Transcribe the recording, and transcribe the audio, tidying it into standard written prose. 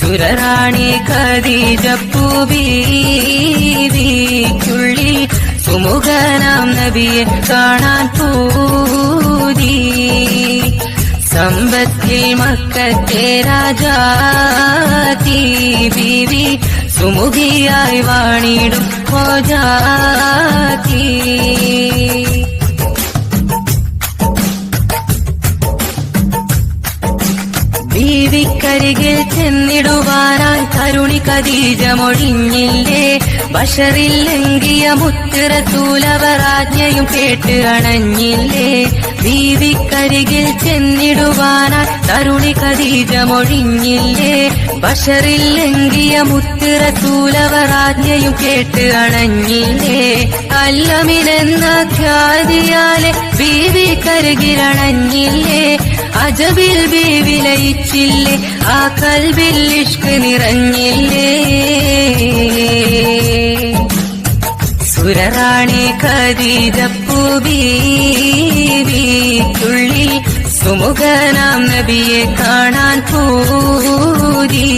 സുരറാണി ഖദീജപ്പൂ ബീവിക്കുള്ളിൽ സുമുഖനാം നബിയെ കാണാൻ പൂതി. സമ്പത്തിൽ മക്കത്തെ രാജാത്തി ബീവി സുമുഖിയായി വാണിടും മോജാത്തി. ബീവിക്കരികിൽ ചെന്നിടുവാനായി തരുണി ഖദീജ മൊഴിഞ്ഞില്ലേ. ബഷറിൽ ലംഘിയ മുത്ത് റസൂലവറാജ്ഞയും കേട്ട് അണഞ്ഞില്ലേ. ബീവിക്കരികിൽ ചെന്നിടുവാനായി തരുണി ഖദീജ മൊഴിഞ്ഞില്ലേ. ബഷറിൽ ലംഘിയ മുത്ത് റസൂലവറാജ്ഞയും കേട്ട് അണഞ്ഞില്ലേ. അല്ലമിനെന്ന ഖ്യാതിയാലെ ബീവിക്കരികിലണഞ്ഞില്ലേ. അജബിൽ ബീവി ലയിച്ചില്ലേ. ആ കൽബിൽ ഇഷ്ക് നിറഞ്ഞില്ലേ. സുരറാണി ഖദീജപ്പൂ ബീവിക്കുള്ളിൽ സുമുഖനാം നബിയെ കാണാൻ പൂതി.